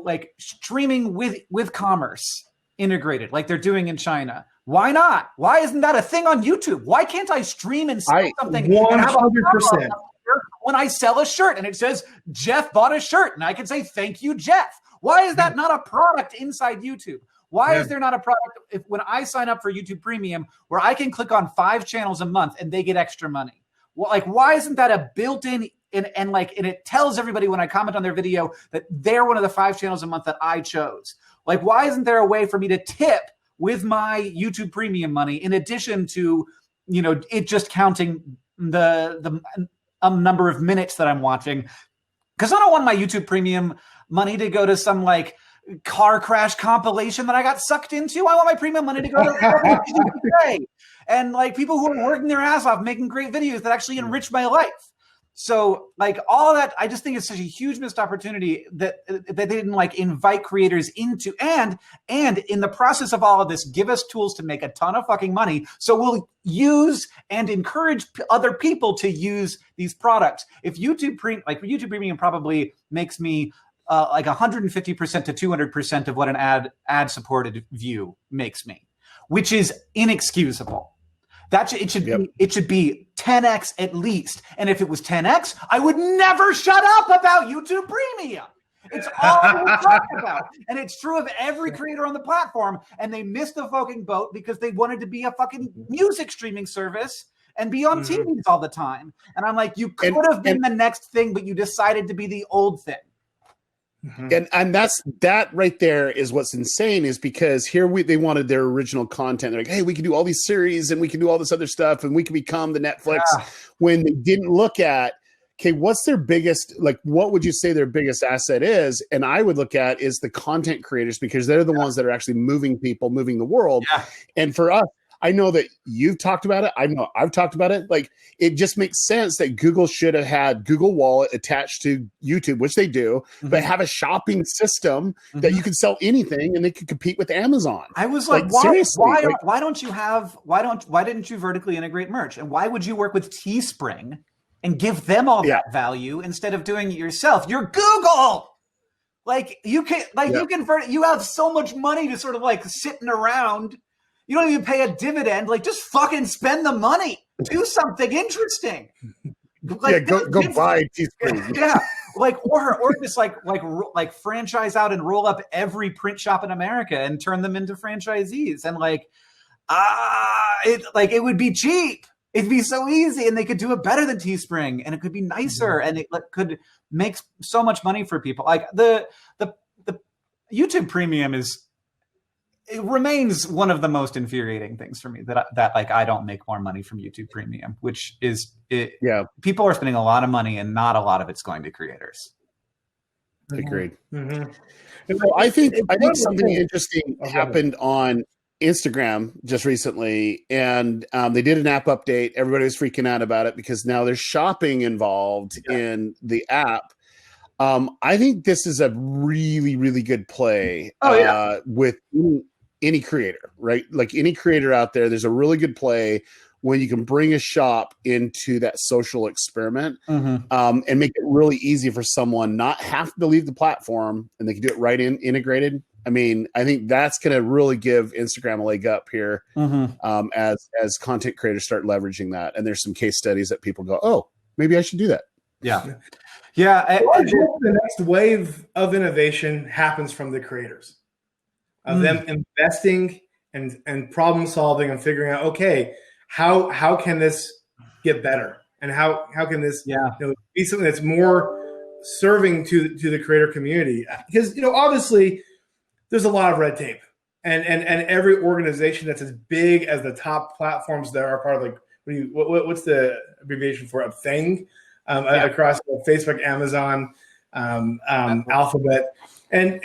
Like streaming with commerce integrated, like they're doing in China. Why not? Why isn't that a thing on YouTube? Why can't I stream and sell something 100% when I sell a shirt and it says Jeff bought a shirt and I can say thank you, Jeff? Why is that not a product inside YouTube? Why is there not a product when I sign up for YouTube Premium where I can click on 5 channels a month and they get extra money? Well, like, why isn't that a built-in and it tells everybody when I comment on their video that they're one of the 5 channels a month that I chose? Like, why isn't there a way for me to tip with my YouTube Premium money in addition to, it just counting the number of minutes that I'm watching? Because I don't want my YouTube Premium money to go to some like car crash compilation that I got sucked into. I want my premium money to go to and like people who are working their ass off making great videos that actually enrich my life. So like all of that, I just think it's such a huge missed opportunity that they didn't like invite creators into and in the process of all of this, give us tools to make a ton of fucking money. So we'll use and encourage other people to use these products. If YouTube Premium probably makes me like 150% to 200% of what an ad supported view makes me, which is inexcusable. It should be 10x at least. And if it was 10x, I would never shut up about YouTube Premium. It's all we talk about. And it's true of every creator on the platform. And they missed the fucking boat because they wanted to be a fucking music streaming service and be on TVs all the time. And I'm like, you could have been the next thing, but you decided to be the old thing. And that right there is what's insane, is because here they wanted their original content. They're like, hey, we can do all these series and we can do all this other stuff and we can become the Netflix. When they didn't look at, okay, what's their biggest, like, what would you say their biggest asset is? And I would look at is the content creators, because they're the ones that are actually moving people, moving the world. And for us, I know that you've talked about it. I know I've talked about it. Like, it just makes sense that Google should have had Google Wallet attached to YouTube, which they do, but have a shopping system that you can sell anything and they could compete with Amazon. I was like, why didn't you vertically integrate merch? And why would you work with Teespring and give them all that value instead of doing it yourself? You're Google. Like, you have so much money to sort of like sitting around. You don't even pay a dividend. Like, just fucking spend the money. Do something interesting. Like, go buy Teespring. Like, or just like franchise out and roll up every print shop in America and turn them into franchisees. And like, it would be cheap. It'd be so easy, and they could do it better than Teespring, and it could be nicer, and it could make so much money for people. Like the YouTube Premium it remains one of the most infuriating things for me that like I don't make more money from YouTube Premium, which is people are spending a lot of money and not a lot of it's going to creators. Agreed. So I think something interesting happened on Instagram just recently, and they did an app update. Everybody was freaking out about it because now there's shopping involved in the app. I think this is a really, really good play with any creator, right? Like any creator out there, there's a really good play when you can bring a shop into that social experiment and make it really easy for someone not have to leave the platform, and they can do it right integrated. I mean, I think that's going to really give Instagram a leg up here as content creators start leveraging that. And there's some case studies that people go, oh, maybe I should do that. Yeah. I hope the next wave of innovation happens from the creators, of them investing and problem solving and figuring out, okay, how can this get better? And how can this be something that's more serving to the creator community? Because, obviously there's a lot of red tape. And every organization that's as big as the top platforms that are part of, like, what's the abbreviation for a thing across Facebook, Amazon, Alphabet, and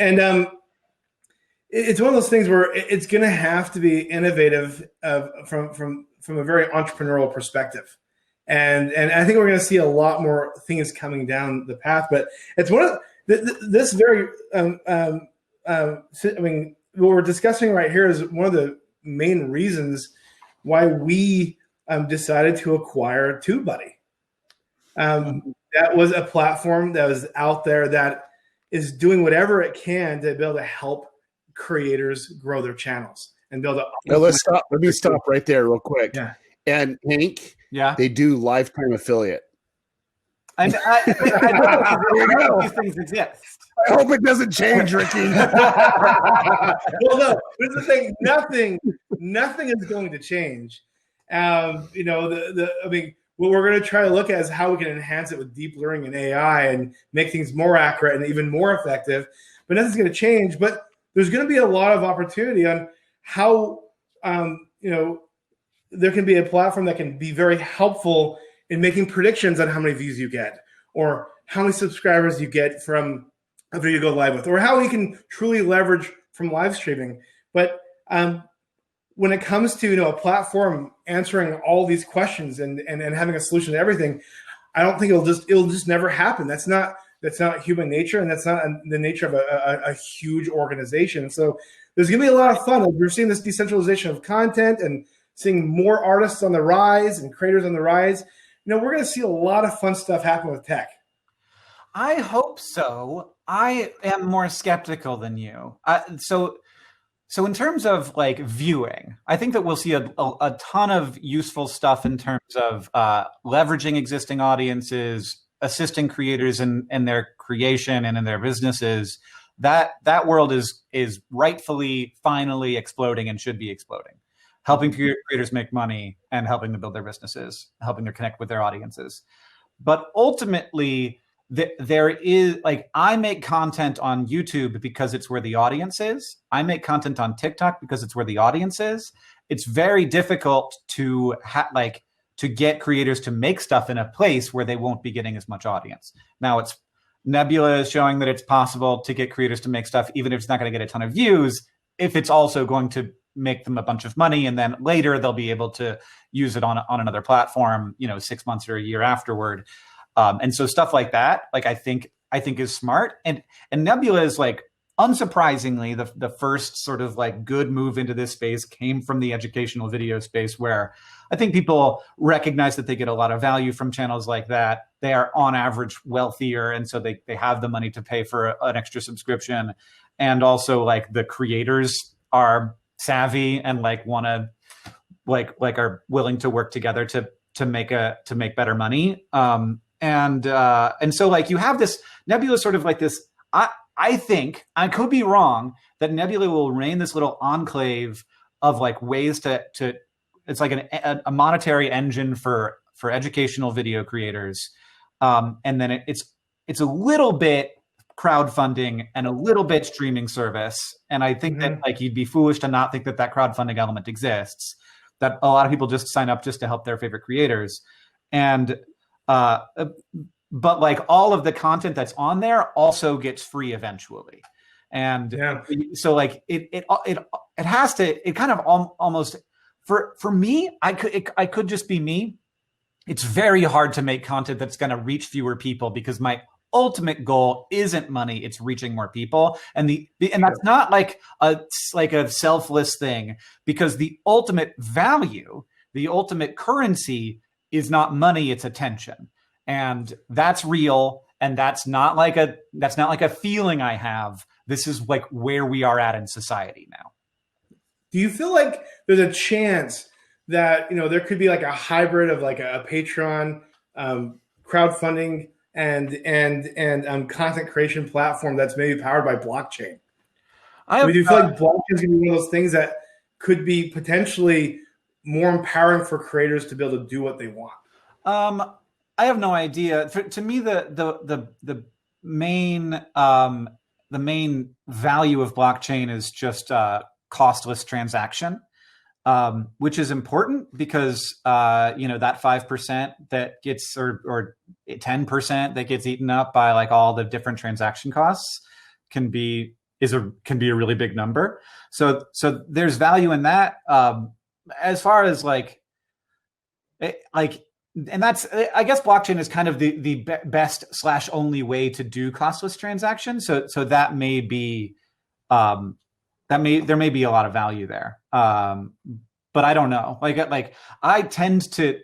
it's one of those things where it's going to have to be innovative from a very entrepreneurial perspective, and I think we're going to see a lot more things coming down the path. But it's one of this very I mean, what we're discussing right here is one of the main reasons why we decided to acquire TubeBuddy. That was a platform that was out there that is doing whatever it can to be able to help creators grow their channels and build up. Now let me stop right there real quick. Yeah. And Hank, Yeah, they do lifetime affiliate. And I know these things exist. I hope it doesn't change, Ricky. Well, no, here's the thing: nothing is going to change. I mean, what we're going to try to look at is how we can enhance it with deep learning and AI and make things more accurate and even more effective. But nothing's going to change. But there's going to be a lot of opportunity on how, there can be a platform that can be very helpful in making predictions on how many views you get, or how many subscribers you get from a video you go live with, or how you can truly leverage from live streaming. But when it comes to a platform answering all these questions and having a solution to everything, I don't think it'll just never happen. That's not human nature, and that's not the nature of a huge organization. So there's going to be a lot of fun. We're seeing this decentralization of content and seeing more artists on the rise and creators on the rise. We're going to see a lot of fun stuff happen with tech. I hope so. I am more skeptical than you. So in terms of like viewing, I think that we'll see a ton of useful stuff in terms of leveraging existing audiences, assisting creators in their creation and in their businesses. That world is rightfully, finally exploding and should be exploding. Helping creators make money and helping them build their businesses, helping them connect with their audiences. But ultimately, there is, like, I make content on YouTube because it's where the audience is. I make content on TikTok because it's where the audience is. It's very difficult to get creators to make stuff in a place where they won't be getting as much audience. Now, Nebula is showing that it's possible to get creators to make stuff, even if it's not going to get a ton of views, if it's also going to make them a bunch of money, and then later they'll be able to use it on another platform, 6 months or a year afterward. And so stuff like that, like I think is smart. And Nebula is, like, unsurprisingly, the first sort of like good move into this space came from the educational video space, where I think people recognize that they get a lot of value from channels like that. They are on average wealthier, and so they have the money to pay for an extra subscription. And also, like, the creators are savvy and want to are willing to work together to make better money. And so, like, you have this Nebula sort of like this. I think, I could be wrong, that Nebula will remain this little enclave of like ways to it's like a monetary engine for educational video creators. And then it's a little bit crowdfunding and a little bit streaming service. And I think that, like, you'd be foolish to not think that crowdfunding element exists, that a lot of people just sign up just to help their favorite creators. And, but like all of the content that's on there also gets free eventually. And so like it has to, it kind of almost for me, I could just be me. It's very hard to make content that's going to reach fewer people, because my ultimate goal isn't money, it's reaching more people. And that's not like a selfless thing, because the ultimate value, the ultimate currency is not money, it's attention. And that's real. And that's not like a feeling I have. This is like where we are at in society now. Do you feel like there's a chance that, there could be like a hybrid of like a Patreon crowdfunding and content creation platform that's maybe powered by blockchain? Do you feel like blockchain is going to be one of those things that could be potentially more empowering for creators to be able to do what they want? I have no idea. To me, the main value of blockchain is just costless transaction, which is important because that 5% that gets or 10% that gets eaten up by like all the different transaction costs can be a really big number. So there's value in that. As far as and that's, I guess blockchain is kind of the best / only way to do costless transactions. So that may be, there may be a lot of value there. But I don't know. I tend to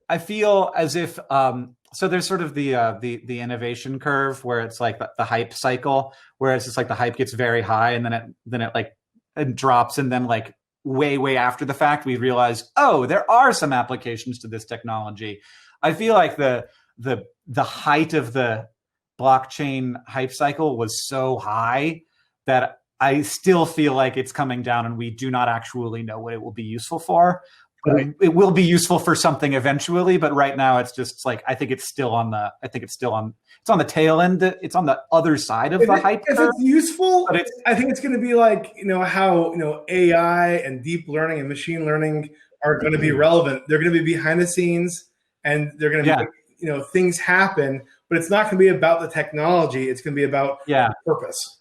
I feel as if, so there's sort of the innovation curve where it's like the hype cycle, where it's just like the hype gets very high and then it drops, and then like way after the fact we realize, oh, there are some applications to this technology. I feel like the height of the blockchain hype cycle was so high that I still feel like it's coming down and we do not actually know what it will be useful for. Right. It will be useful for something eventually, but right now it's just like, it's on the tail end. It's on the other side of the hype curve. If it's useful, I think it's going to be like, how, AI and deep learning and machine learning are going to be relevant. They're going to be behind the scenes and they're going to be, things happen, but it's not going to be about the technology. It's going to be about purpose.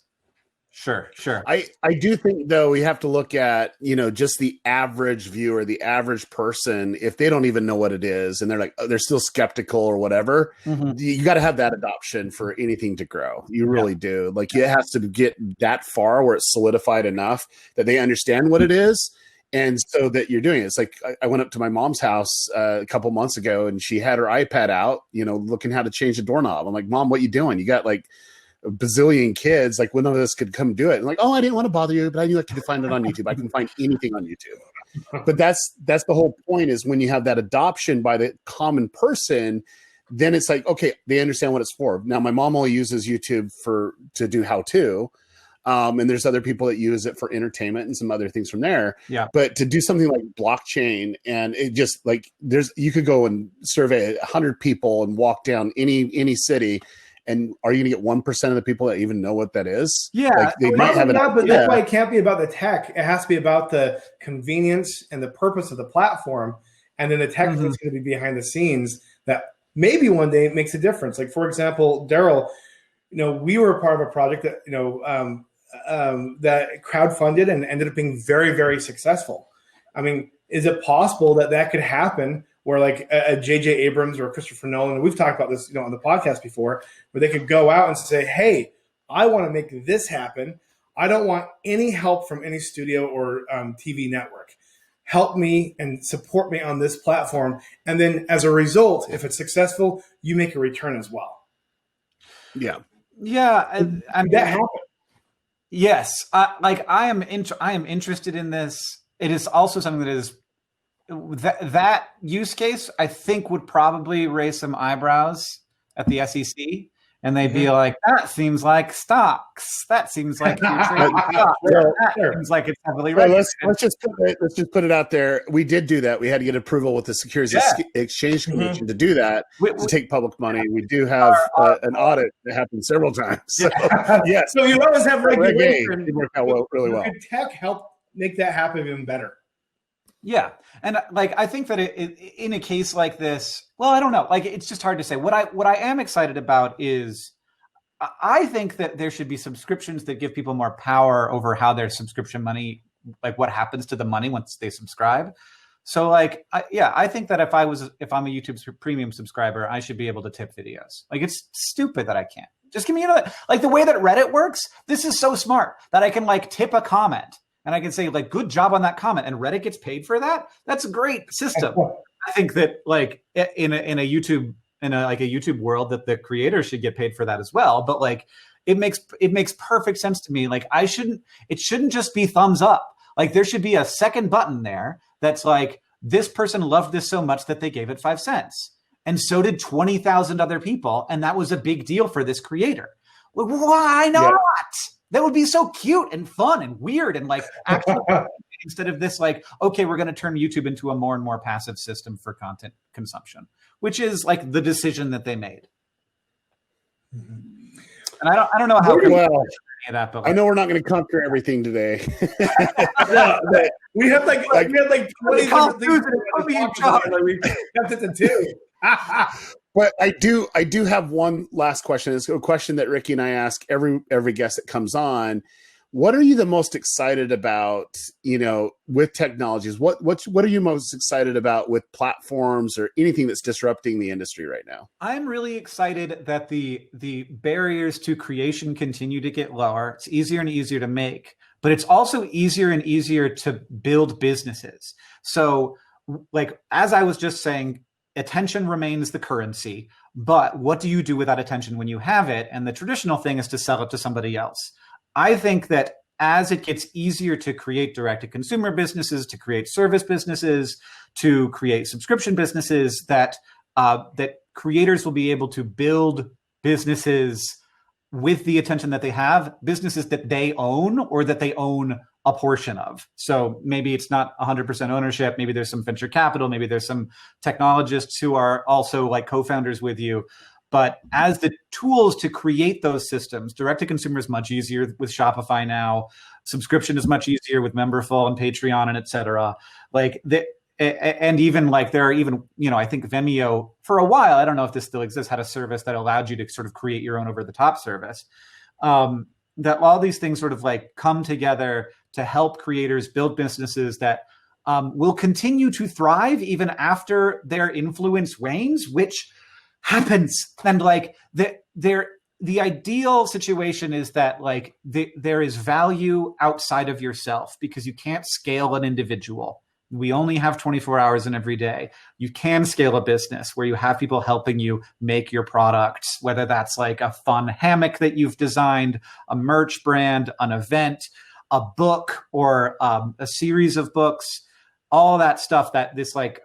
Sure. I do think, though, we have to look at, just the average viewer, the average person, if they don't even know what it is and they're like, they're still skeptical or whatever, you got to have that adoption for anything to grow. You really do. Like, it has to get that far where it's solidified enough that they understand what it is. And so that you're doing it. It's like, I went up to my mom's house a couple months ago and she had her iPad out, looking how to change the doorknob. I'm like, Mom, what you doing? You got like a bazillion kids, like one of us could come do it. And like, oh, I didn't want to bother you, but I knew I could find it on YouTube. I can find anything on YouTube. But that's the whole point, is when you have that adoption by the common person, then it's like, okay, they understand what it's for. Now, my mom only uses YouTube to do how-to. And there's other people that use it for entertainment and some other things from there. Yeah. But to do something like blockchain, and it just like, you could go and survey 100 people and walk down any city, and are you going to get 1% of the people that even know what that is? Yeah, like they might have it. But that's why it can't be about the tech. It has to be about the convenience and the purpose of the platform, and then the tech that's going to be behind the scenes that maybe one day makes a difference. Like, for example, Derral, we were a part of a project that that crowdfunded and ended up being very, very successful. I mean, is it possible that could happen where like a J.J. Abrams or Christopher Nolan, we've talked about this, on the podcast before, where they could go out and say, hey, I want to make this happen. I don't want any help from any studio or TV network. Help me and support me on this platform. And then as a result, if it's successful, you make a return as well. Yeah. Yeah. I mean, that happened. Yes. I am interested in this. It is also something that is, that use case, I think, would probably raise some eyebrows at the SEC, and they'd be like, "That seems like stocks. That seems like seems like it's heavily regulated." Let's just put it out there. We did do that. We had to get approval with the Securities Exchange Commission to do that, to take public money. We do have an audit that happened several times. So, yes. So you always have regulation. It worked out really well. Could tech help make that happen even better? Yeah. And I think that in a case like this, well, I don't know, it's just hard to say. What I am excited about is, I think that there should be subscriptions that give people more power over how their subscription money, like what happens to the money once they subscribe. So I think that if I'm a YouTube premium subscriber, I should be able to tip videos. Like, it's stupid that I can't. Just give me like the way that Reddit works. This is so smart that I can tip a comment. And I can say, good job on that comment, and Reddit gets paid for that. That's a great system. I think that in a YouTube world, that the creators should get paid for that as well. But it makes perfect sense to me. It shouldn't just be thumbs up. There should be a second button there that's this person loved this so much that they gave it 5 cents. and so did 20,000 other people, and that was a big deal for this creator. Why not? Yeah. That would be so cute and fun and weird and like actually instead of this like, okay, we're going to turn YouTube into a more and more passive system for content consumption, which is like the decision that they made. And I don't know how that, but like, I know we're not going to conquer everything today. we have like 20 different things we kept it to 2. But I do have one last question. It's a question that Ricky and I ask every guest that comes on. What are you the most excited about, with technologies? What are you most excited about with platforms or anything that's disrupting the industry right now? I'm really excited that the barriers to creation continue to get lower. It's easier and easier to make, but it's also easier and easier to build businesses. So like, as I was just saying, attention remains the currency, but what do you do with that attention when you have it? And the traditional thing is to sell it to somebody else. I think that as it gets easier to create direct-to-consumer businesses, to create service businesses, to create subscription businesses, that creators will be able to build businesses with the attention that they have, businesses that they own or that they own a portion of. So maybe it's not 100% ownership. Maybe there's some venture capital. Maybe there's some technologists who are also like co-founders with you. But as the tools to create those systems, direct to consumer is much easier with Shopify now. Subscription is much easier with Memberful and Patreon and et cetera. And even like there are even, I think Vimeo for a while, I don't know if this still exists, had a service that allowed you to sort of create your own over the top service. That all these things sort of like come together to help creators build businesses that will continue to thrive even after their influence wanes, which happens. And like the ideal situation is that like there is value outside of yourself because you can't scale an individual. We only have 24 hours in every day. You can scale a business where you have people helping you make your products, whether that's like a fun hammock that you've designed, a merch brand, an event, a book, or a series of books, all that stuff that this like,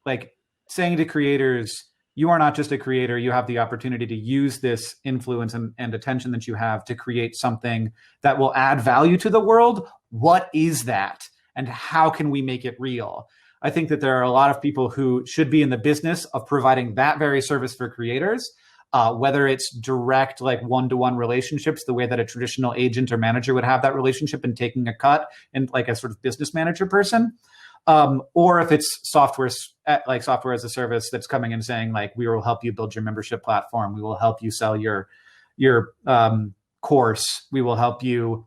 like saying to creators, you are not just a creator, you have the opportunity to use this influence and attention that you have to create something that will add value to the world. What is that? And how can we make it real? I think that there are a lot of people who should be in the business of providing that very service for creators, whether it's direct, like one-to-one relationships, the way that a traditional agent or manager would have that relationship and taking a cut and like a sort of business manager person, or if it's software as a service that's coming and saying like, we will help you build your membership platform. We will help you sell your course. We will help you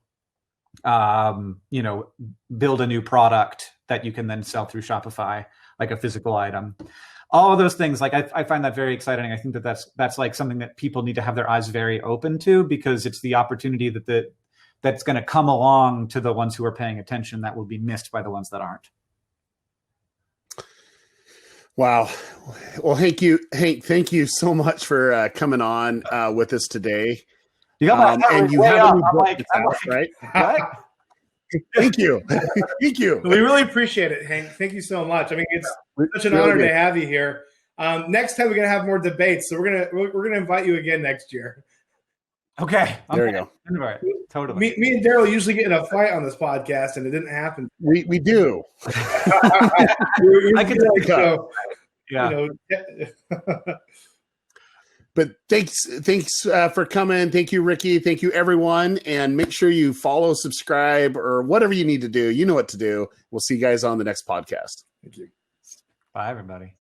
build a new product that you can then sell through Shopify, like a physical item. All of those things, like I find that very exciting. I think that that's like something that people need to have their eyes very open to, because it's the opportunity that's going to come along to the ones who are paying attention that will be missed by the ones that aren't. Wow. Well, Hank, thank you so much for coming on with us today. You got my and you have a new book that's out, right? What? Thank you. Thank you. We really appreciate it, Hank. Thank you so much. I mean, it's such an honor to have you here. Next time we're gonna have more debates, so we're gonna invite you again next year. Okay. There you go. Totally. Me and Derral usually get in a fight on this podcast, and it didn't happen. We do. I can take so, yeah. But thanks for coming. Thank you, Ricky. Thank you, everyone. And make sure you follow, subscribe, or whatever you need to do. You know what to do. We'll see you guys on the next podcast. Thank you. Bye, everybody.